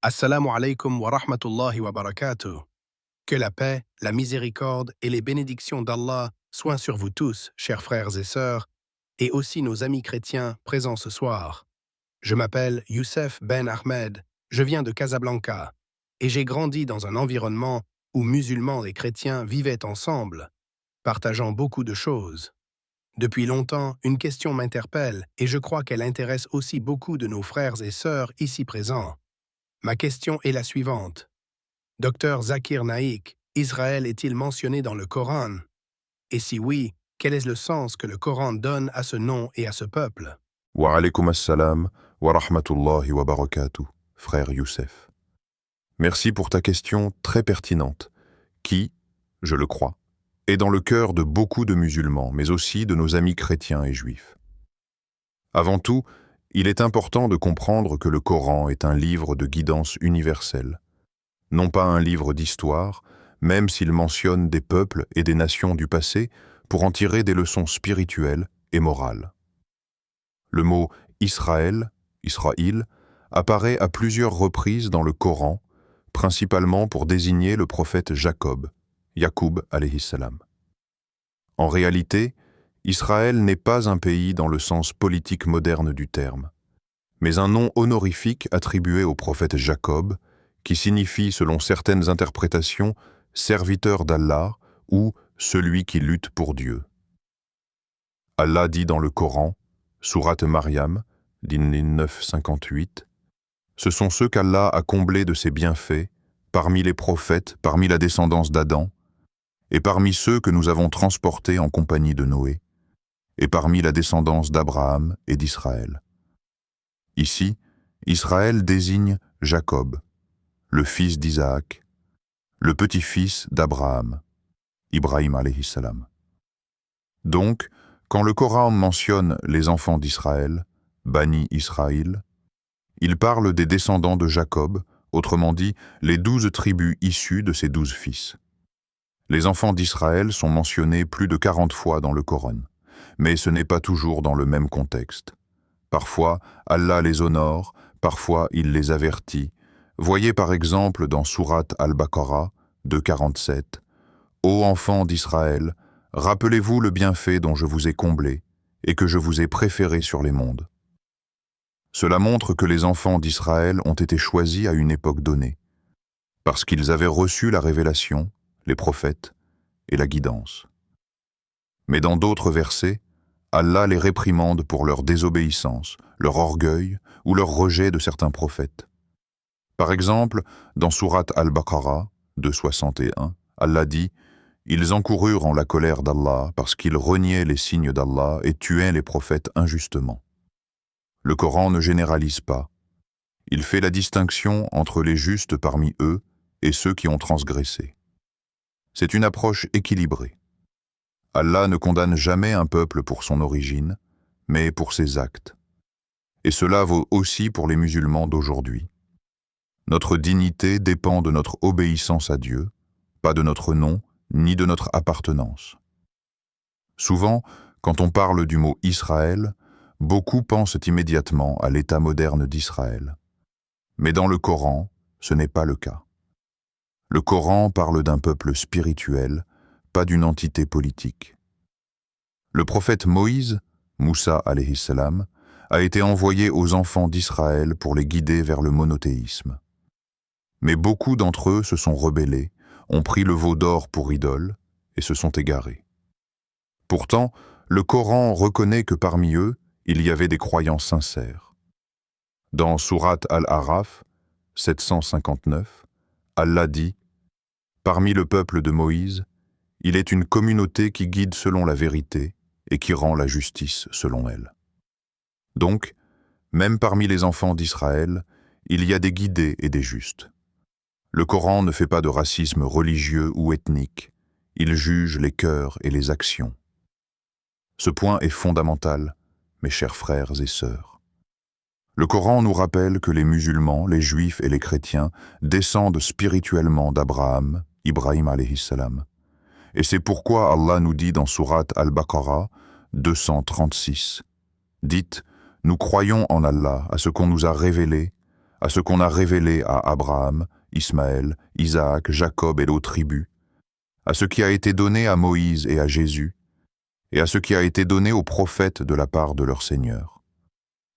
Assalamu alaikum wa rahmatullahi wa barakatuh. Que la paix, la miséricorde et les bénédictions d'Allah soient sur vous tous, chers frères et sœurs, et aussi nos amis chrétiens présents ce soir. Je m'appelle Youssef Ben Ahmed, je viens de Casablanca, et j'ai grandi dans un environnement où musulmans et chrétiens vivaient ensemble, partageant beaucoup de choses. Depuis longtemps, une question m'interpelle, et je crois qu'elle intéresse aussi beaucoup de nos frères et sœurs ici présents. Ma question est la suivante. Docteur Zakir Naik, Israël est-il mentionné dans le Coran? Et si oui, quel est le sens que le Coran donne à ce nom et à ce peuple? Wa alaykoum assalam wa rahmatullahi wa barakatuh, frère Youssef. Merci pour ta question très pertinente, qui, je le crois, est dans le cœur de beaucoup de musulmans, mais aussi de nos amis chrétiens et juifs. Avant tout, il est important de comprendre que le Coran est un livre de guidance universelle, non pas un livre d'histoire, même s'il mentionne des peuples et des nations du passé pour en tirer des leçons spirituelles et morales. Le mot Israël, Israël, apparaît à plusieurs reprises dans le Coran, principalement pour désigner le prophète Jacob, Yacoub alayhi salam. En réalité, Israël n'est pas un pays dans le sens politique moderne du terme, mais un nom honorifique attribué au prophète Jacob, qui signifie, selon certaines interprétations, serviteur d'Allah ou celui qui lutte pour Dieu. Allah dit dans le Coran, Sourate Maryam, Din 9:58, ce sont ceux qu'Allah a comblés de ses bienfaits, parmi les prophètes, parmi la descendance d'Adam, et parmi ceux que nous avons transportés en compagnie de Noé, et parmi la descendance d'Abraham et d'Israël. Ici, Israël désigne Jacob, le fils d'Isaac, le petit-fils d'Abraham, Ibrahim alayhi salam. Donc, quand le Coran mentionne les enfants d'Israël, Bani Israël, il parle des descendants de Jacob, autrement dit, les 12 tribus issues de ses 12 fils. Les enfants d'Israël sont mentionnés plus de 40 fois dans le Coran, mais ce n'est pas toujours dans le même contexte. Parfois, Allah les honore, parfois il les avertit. Voyez par exemple dans Sourate Al-Baqarah 2:47, « Ô enfants d'Israël, rappelez-vous le bienfait dont je vous ai comblé et que je vous ai préféré sur les mondes. » Cela montre que les enfants d'Israël ont été choisis à une époque donnée, parce qu'ils avaient reçu la révélation, les prophètes et la guidance. Mais dans d'autres versets, Allah les réprimande pour leur désobéissance, leur orgueil ou leur rejet de certains prophètes. Par exemple, dans Sourate Al-Baqarah 2:61, Allah dit « Ils encoururent en la colère d'Allah parce qu'ils reniaient les signes d'Allah et tuaient les prophètes injustement. » Le Coran ne généralise pas. Il fait la distinction entre les justes parmi eux et ceux qui ont transgressé. C'est une approche équilibrée. Allah ne condamne jamais un peuple pour son origine, mais pour ses actes. Et cela vaut aussi pour les musulmans d'aujourd'hui. Notre dignité dépend de notre obéissance à Dieu, pas de notre nom ni de notre appartenance. Souvent, quand on parle du mot Israël, beaucoup pensent immédiatement à l'État moderne d'Israël. Mais dans le Coran, ce n'est pas le cas. Le Coran parle d'un peuple spirituel, pas d'une entité politique. Le prophète Moïse, Moussa alayhi salam, a été envoyé aux enfants d'Israël pour les guider vers le monothéisme. Mais beaucoup d'entre eux se sont rebellés, ont pris le veau d'or pour idole et se sont égarés. Pourtant, le Coran reconnaît que parmi eux, il y avait des croyants sincères. Dans Sourate Al-Araf 759, Allah dit « Parmi le peuple de Moïse, il est une communauté qui guide selon la vérité et qui rend la justice selon elle. » Donc, même parmi les enfants d'Israël, il y a des guidés et des justes. Le Coran ne fait pas de racisme religieux ou ethnique, il juge les cœurs et les actions. Ce point est fondamental, mes chers frères et sœurs. Le Coran nous rappelle que les musulmans, les juifs et les chrétiens descendent spirituellement d'Abraham, Ibrahim alayhi salam. Et c'est pourquoi Allah nous dit dans Sourate Al-Baqarah 236, « Dites, nous croyons en Allah, à ce qu'on nous a révélé, à ce qu'on a révélé à Abraham, Ismaël, Isaac, Jacob et aux tribus, à ce qui a été donné à Moïse et à Jésus, et à ce qui a été donné aux prophètes de la part de leur Seigneur.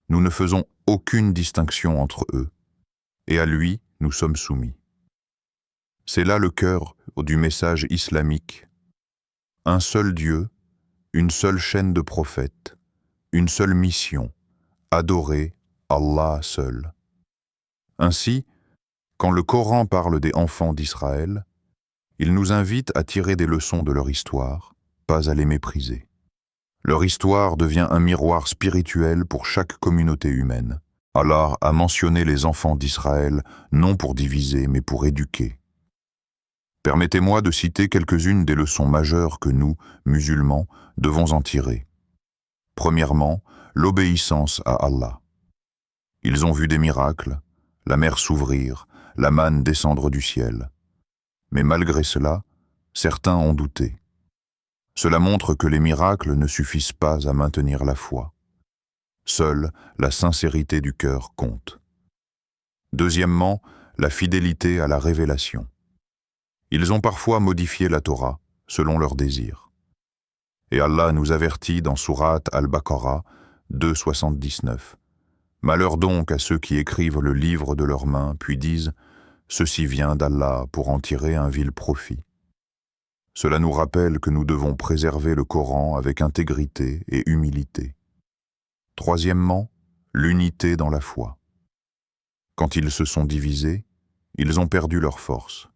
Nous ne faisons aucune distinction entre eux, et à lui nous sommes soumis. C'est là le cœur du message islamique. Un seul Dieu, une seule chaîne de prophètes, une seule mission, adorer Allah seul. Ainsi, quand le Coran parle des enfants d'Israël, il nous invite à tirer des leçons de leur histoire, pas à les mépriser. Leur histoire devient un miroir spirituel pour chaque communauté humaine. Allah a mentionné les enfants d'Israël non pour diviser mais pour éduquer. Permettez-moi de citer quelques-unes des leçons majeures que nous, musulmans, devons en tirer. Premièrement, l'obéissance à Allah. Ils ont vu des miracles, la mer s'ouvrir, la manne descendre du ciel. Mais malgré cela, certains ont douté. Cela montre que les miracles ne suffisent pas à maintenir la foi. Seule la sincérité du cœur compte. Deuxièmement, la fidélité à la révélation. Ils ont parfois modifié la Torah selon leurs désirs. Et Allah nous avertit dans Sourate Al-Baqarah 2,79. Malheur donc à ceux qui écrivent le livre de leurs mains, puis disent « Ceci vient d'Allah pour en tirer un vil profit ». Cela nous rappelle que nous devons préserver le Coran avec intégrité et humilité. Troisièmement, l'unité dans la foi. Quand ils se sont divisés, ils ont perdu leur force.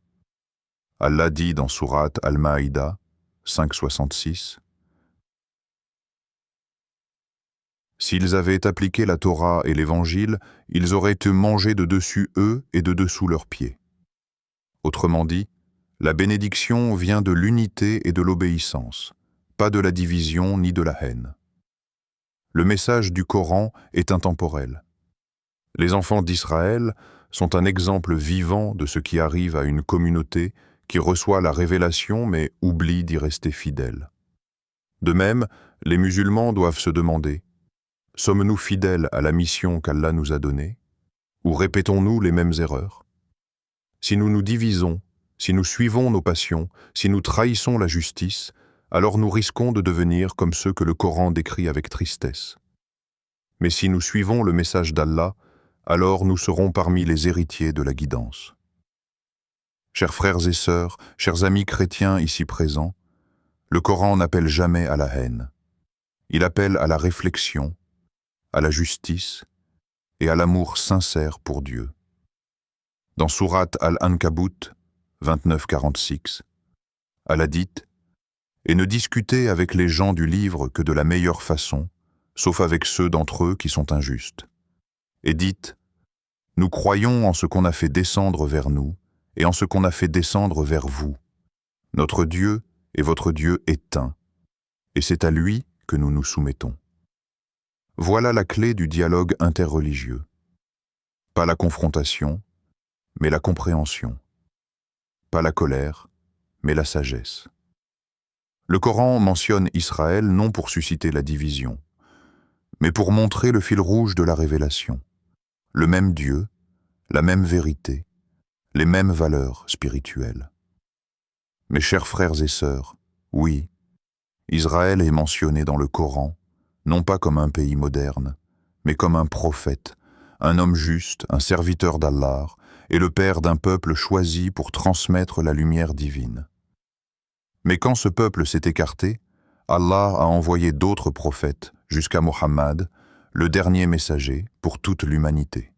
Allah dit dans Sourate Al-Maïda 5,66 « S'ils avaient appliqué la Torah et l'Évangile, ils auraient été mangés de dessus eux et de dessous leurs pieds. » Autrement dit, la bénédiction vient de l'unité et de l'obéissance, pas de la division ni de la haine. Le message du Coran est intemporel. Les enfants d'Israël sont un exemple vivant de ce qui arrive à une communauté qui reçoit la révélation mais oublie d'y rester fidèle. De même, les musulmans doivent se demander « Sommes-nous fidèles à la mission qu'Allah nous a donnée ? Ou répétons-nous les mêmes erreurs ? Si nous nous divisons, si nous suivons nos passions, si nous trahissons la justice, alors nous risquons de devenir comme ceux que le Coran décrit avec tristesse. Mais si nous suivons le message d'Allah, alors nous serons parmi les héritiers de la guidance. Chers frères et sœurs, chers amis chrétiens ici présents, le Coran n'appelle jamais à la haine. Il appelle à la réflexion, à la justice et à l'amour sincère pour Dieu. Dans Sourate Al-Ankabut 29-46, Allah dit « Et ne discutez avec les gens du livre que de la meilleure façon, sauf avec ceux d'entre eux qui sont injustes. Et dites « Nous croyons en ce qu'on a fait descendre vers nous, et en ce qu'on a fait descendre vers vous. Notre Dieu et votre Dieu est un, et c'est à lui que nous nous soumettons. » Voilà la clé du dialogue interreligieux. Pas la confrontation, mais la compréhension. Pas la colère, mais la sagesse. Le Coran mentionne Israël non pour susciter la division, mais pour montrer le fil rouge de la révélation. Le même Dieu, la même vérité, les mêmes valeurs spirituelles. Mes chers frères et sœurs, oui, Israël est mentionné dans le Coran, non pas comme un pays moderne, mais comme un prophète, un homme juste, un serviteur d'Allah, et le père d'un peuple choisi pour transmettre la lumière divine. Mais quand ce peuple s'est écarté, Allah a envoyé d'autres prophètes, jusqu'à Mohammed, le dernier messager pour toute l'humanité.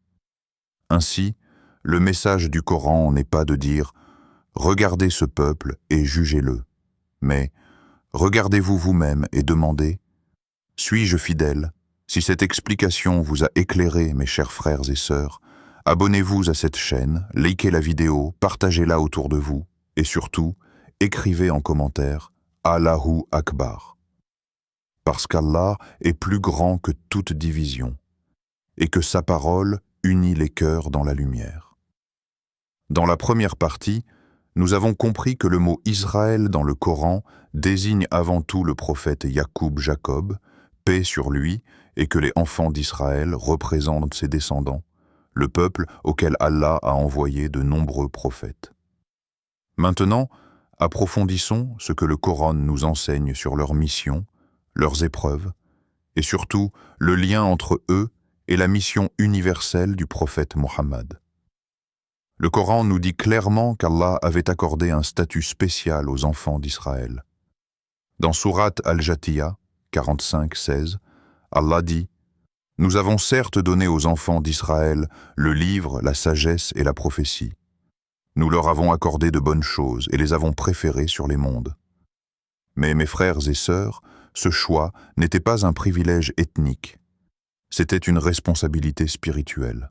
Ainsi, le message du Coran n'est pas de dire « Regardez ce peuple et jugez-le », mais « Regardez-vous vous-même et demandez « Suis-je fidèle ? Si cette explication vous a éclairé, mes chers frères et sœurs, abonnez-vous à cette chaîne, likez la vidéo, partagez-la autour de vous, et surtout, écrivez en commentaire « Allahu Akbar ». Parce qu'Allah est plus grand que toute division, et que sa parole unit les cœurs dans la lumière. Dans la première partie, nous avons compris que le mot Israël dans le Coran désigne avant tout le prophète Yacoub Jacob, paix sur lui, et que les enfants d'Israël représentent ses descendants, le peuple auquel Allah a envoyé de nombreux prophètes. Maintenant, approfondissons ce que le Coran nous enseigne sur leur mission, leurs épreuves, et surtout le lien entre eux et la mission universelle du prophète Mohammed. Le Coran nous dit clairement qu'Allah avait accordé un statut spécial aux enfants d'Israël. Dans Sourate Al-Jathiya 45-16, Allah dit « Nous avons certes donné aux enfants d'Israël le livre, la sagesse et la prophétie. Nous leur avons accordé de bonnes choses et les avons préférés sur les mondes. Mais mes frères et sœurs, ce choix n'était pas un privilège ethnique. C'était une responsabilité spirituelle.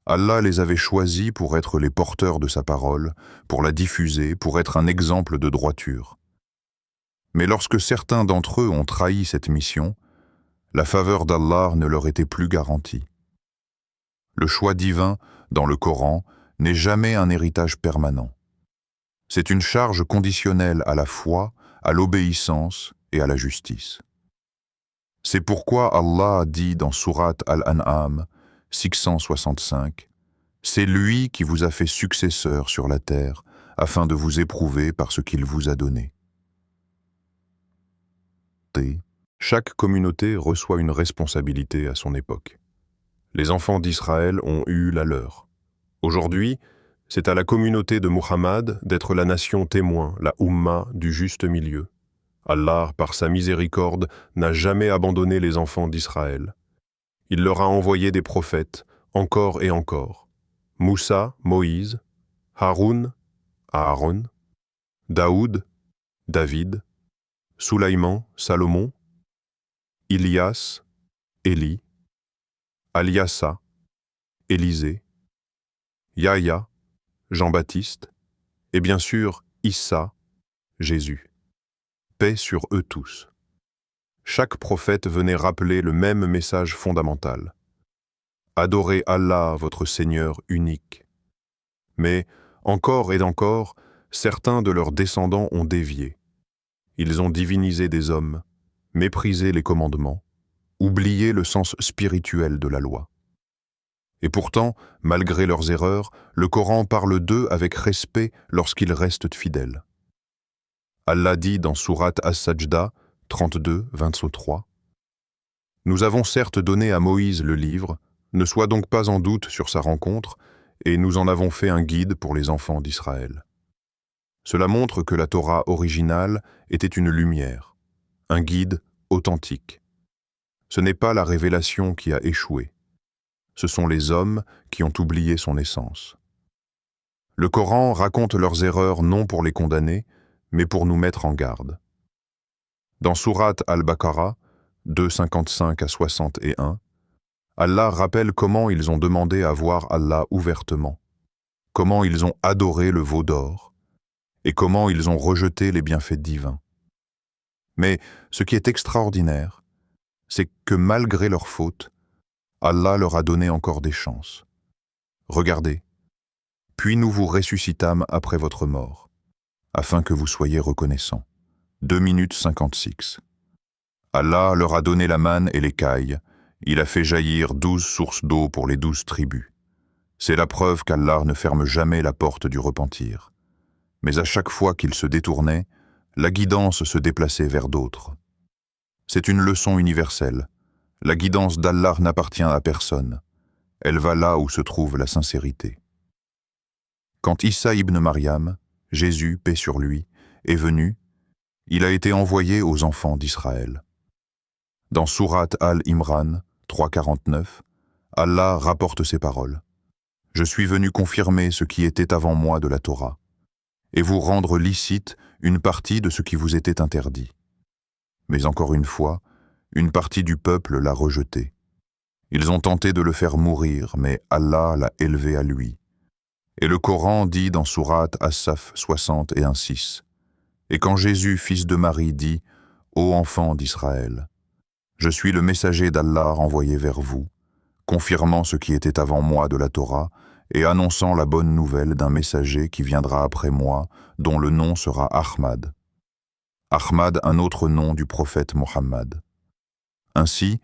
Allah les avait choisis pour être les porteurs de sa parole, pour la diffuser, pour être un exemple de droiture. Mais lorsque certains d'entre eux ont trahi cette mission, la faveur d'Allah ne leur était plus garantie. Le choix divin, dans le Coran, n'est jamais un héritage permanent. C'est une charge conditionnelle à la foi, à l'obéissance et à la justice. C'est pourquoi Allah dit dans Sourate Al-An'am 665, « C'est lui qui vous a fait successeur sur la terre, afin de vous éprouver par ce qu'il vous a donné. » Chaque communauté reçoit une responsabilité à son époque. Les enfants d'Israël ont eu la leur. Aujourd'hui, c'est à la communauté de Muhammad d'être la nation témoin, la Ummah du juste milieu. Allah, par sa miséricorde, n'a jamais abandonné les enfants d'Israël. Il leur a envoyé des prophètes, encore et encore. Moussa, Moïse, Haroun, Aaron, Daoud, David, Soulaïman, Salomon, Ilias, Élie, Aliassa, Élisée, Yahya, Jean-Baptiste, et bien sûr Issa, Jésus. Paix sur eux tous. Chaque prophète venait rappeler le même message fondamental. Adorez Allah, votre Seigneur unique. Mais, encore et encore, certains de leurs descendants ont dévié. Ils ont divinisé des hommes, méprisé les commandements, oublié le sens spirituel de la loi. Et pourtant, malgré leurs erreurs, le Coran parle d'eux avec respect lorsqu'ils restent fidèles. Allah dit dans Sourate As-Sajda 32, 23, « Nous avons certes donné à Moïse le livre, ne sois donc pas en doute sur sa rencontre, et nous en avons fait un guide pour les enfants d'Israël. » Cela montre que la Torah originale était une lumière, un guide authentique. Ce n'est pas la révélation qui a échoué. Ce sont les hommes qui ont oublié son essence. Le Coran raconte leurs erreurs non pour les condamner, mais pour nous mettre en garde. Dans Sourate Al-Baqarah, 2:55 à 61, Allah rappelle comment ils ont demandé à voir Allah ouvertement, comment ils ont adoré le veau d'or, et comment ils ont rejeté les bienfaits divins. Mais ce qui est extraordinaire, c'est que malgré leurs fautes, Allah leur a donné encore des chances. Regardez, puis nous vous ressuscitâmes après votre mort, afin que vous soyez reconnaissants. 2 minutes 56. Allah leur a donné la manne et l'écaille, il a fait jaillir 12 sources d'eau pour les 12 tribus. C'est la preuve qu'Allah ne ferme jamais la porte du repentir. Mais à chaque fois qu'ils se détournaient, la guidance se déplaçait vers d'autres. C'est une leçon universelle. La guidance d'Allah n'appartient à personne. Elle va là où se trouve la sincérité. Quand Issa ibn Maryam, Jésus, paix sur lui, est venu, il a été envoyé aux enfants d'Israël. Dans Sourate Al-Imran 3:49, Allah rapporte ces paroles. « Je suis venu confirmer ce qui était avant moi de la Torah, et vous rendre licite une partie de ce qui vous était interdit. Mais encore une fois, une partie du peuple l'a rejeté. Ils ont tenté de le faire mourir, mais Allah l'a élevé à lui. » Et le Coran dit dans Sourate As-Saf 61:6, « Et quand Jésus, fils de Marie, dit « Ô enfants d'Israël, je suis le messager d'Allah envoyé vers vous, confirmant ce qui était avant moi de la Torah, et annonçant la bonne nouvelle d'un messager qui viendra après moi, dont le nom sera Ahmad. Ahmad, un autre nom du prophète Mohammed. Ainsi,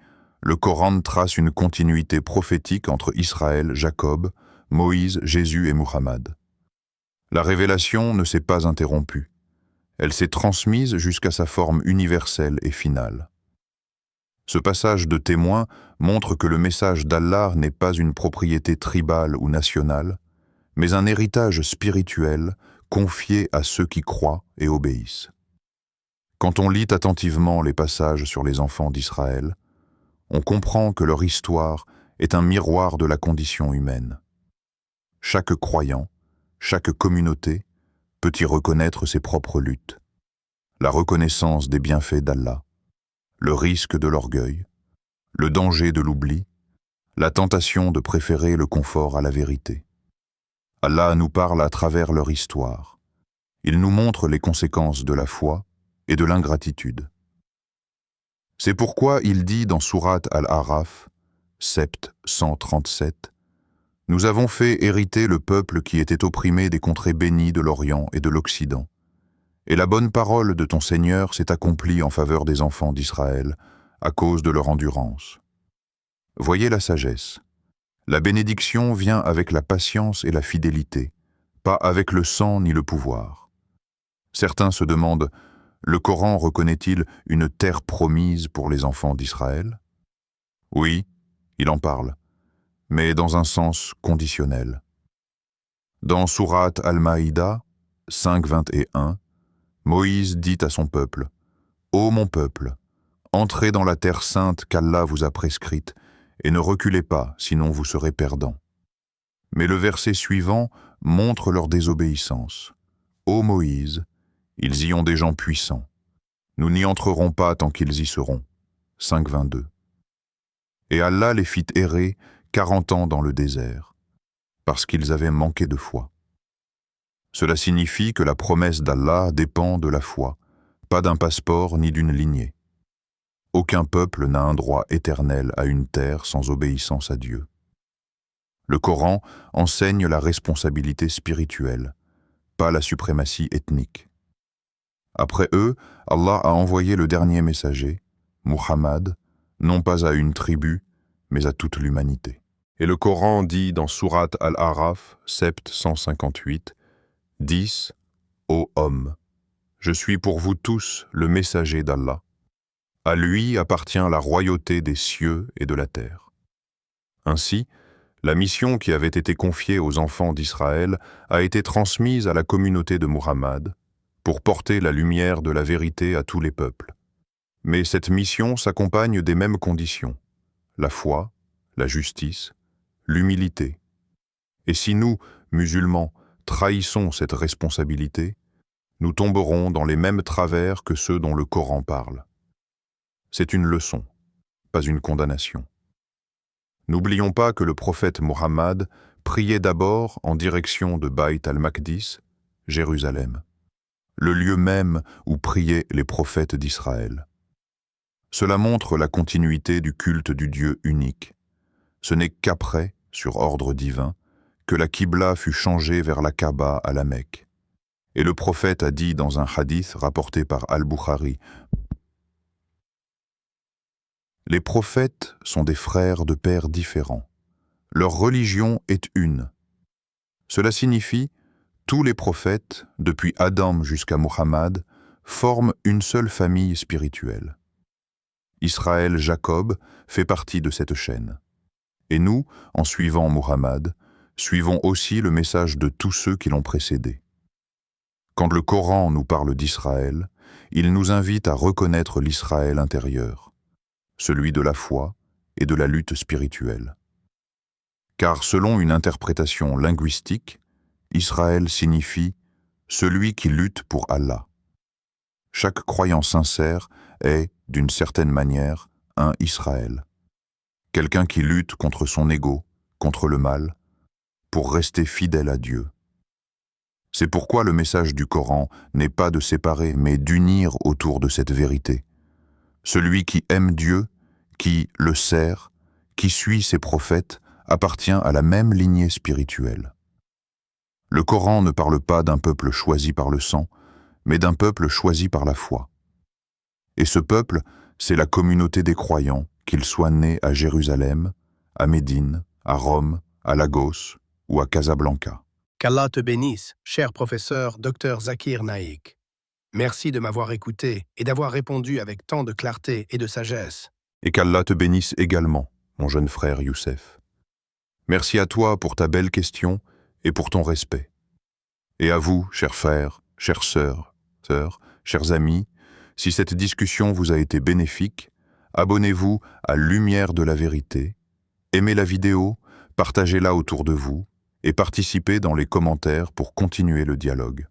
le Coran trace une continuité prophétique entre Israël, Jacob, Moïse, Jésus et Muhammad. La révélation ne s'est pas interrompue. Elle s'est transmise jusqu'à sa forme universelle et finale. Ce passage de témoin montre que le message d'Allah n'est pas une propriété tribale ou nationale, mais un héritage spirituel confié à ceux qui croient et obéissent. Quand on lit attentivement les passages sur les enfants d'Israël, on comprend que leur histoire est un miroir de la condition humaine. Chaque croyant, chaque communauté peut y reconnaître ses propres luttes, la reconnaissance des bienfaits d'Allah, le risque de l'orgueil, le danger de l'oubli, la tentation de préférer le confort à la vérité. Allah nous parle à travers leur histoire. Il nous montre les conséquences de la foi et de l'ingratitude. C'est pourquoi il dit dans Sourate Al-A'raf, sept 137, « Nous avons fait hériter le peuple qui était opprimé des contrées bénies de l'Orient et de l'Occident. Et la bonne parole de ton Seigneur s'est accomplie en faveur des enfants d'Israël à cause de leur endurance. » Voyez la sagesse. La bénédiction vient avec la patience et la fidélité, pas avec le sang ni le pouvoir. Certains se demandent, le Coran reconnaît-il une terre promise pour les enfants d'Israël? Oui, il en parle, mais dans un sens conditionnel. Dans Sourate Al-Maïda 5:21, Moïse dit à son peuple, « Ô mon peuple, entrez dans la terre sainte qu'Allah vous a prescrite, et ne reculez pas, sinon vous serez perdants. » Mais le verset suivant montre leur désobéissance. « Ô Moïse, ils y ont des gens puissants. Nous n'y entrerons pas tant qu'ils y seront. » 5:22. Et Allah les fit errer 40 ans dans le désert, parce qu'ils avaient manqué de foi. Cela signifie que la promesse d'Allah dépend de la foi, pas d'un passeport ni d'une lignée. Aucun peuple n'a un droit éternel à une terre sans obéissance à Dieu. Le Coran enseigne la responsabilité spirituelle, pas la suprématie ethnique. Après eux, Allah a envoyé le dernier messager, Muhammad, non pas à une tribu, mais à toute l'humanité. Et le Coran dit dans Sourate Al-A'raf, sept 158, 10, Ô hommes, je suis pour vous tous le messager d'Allah. À lui appartient la royauté des cieux et de la terre. Ainsi, la mission qui avait été confiée aux enfants d'Israël a été transmise à la communauté de Muhammad pour porter la lumière de la vérité à tous les peuples. Mais cette mission s'accompagne des mêmes conditions, la foi, la justice, l'humilité. Et si nous, musulmans, trahissons cette responsabilité, nous tomberons dans les mêmes travers que ceux dont le Coran parle. C'est une leçon, pas une condamnation. N'oublions pas que le prophète Muhammad priait d'abord en direction de Bayt al-Maqdis, Jérusalem, le lieu même où priaient les prophètes d'Israël. Cela montre la continuité du culte du Dieu unique. Ce n'est qu'après, sur ordre divin, que la Qibla fut changée vers la Kaaba à la Mecque. Et le prophète a dit dans un hadith rapporté par Al-Bukhari, « Les prophètes sont des frères de pères différents. Leur religion est une. Cela signifie, tous les prophètes, depuis Adam jusqu'à Muhammad, forment une seule famille spirituelle. Israël Jacob fait partie de cette chaîne. Et nous, en suivant Muhammad, suivons aussi le message de tous ceux qui l'ont précédé. Quand le Coran nous parle d'Israël, il nous invite à reconnaître l'Israël intérieur, celui de la foi et de la lutte spirituelle. Car selon une interprétation linguistique, Israël signifie « celui qui lutte pour Allah ». Chaque croyant sincère est, d'une certaine manière, un Israël. Quelqu'un qui lutte contre son ego, contre le mal, pour rester fidèle à Dieu. C'est pourquoi le message du Coran n'est pas de séparer, mais d'unir autour de cette vérité. Celui qui aime Dieu, qui le sert, qui suit ses prophètes, appartient à la même lignée spirituelle. Le Coran ne parle pas d'un peuple choisi par le sang, mais d'un peuple choisi par la foi. Et ce peuple, c'est la communauté des croyants qu'il soit né à Jérusalem, à Médine, à Rome, à Lagos ou à Casablanca. Qu'Allah te bénisse, cher professeur Dr Zakir Naik. Merci de m'avoir écouté et d'avoir répondu avec tant de clarté et de sagesse. Et qu'Allah te bénisse également, mon jeune frère Youssef. Merci à toi pour ta belle question et pour ton respect. Et à vous, chers frères, chères sœurs, chers amis, si cette discussion vous a été bénéfique, abonnez-vous à Lumière de la Vérité, aimez la vidéo, partagez-la autour de vous et participez dans les commentaires pour continuer le dialogue.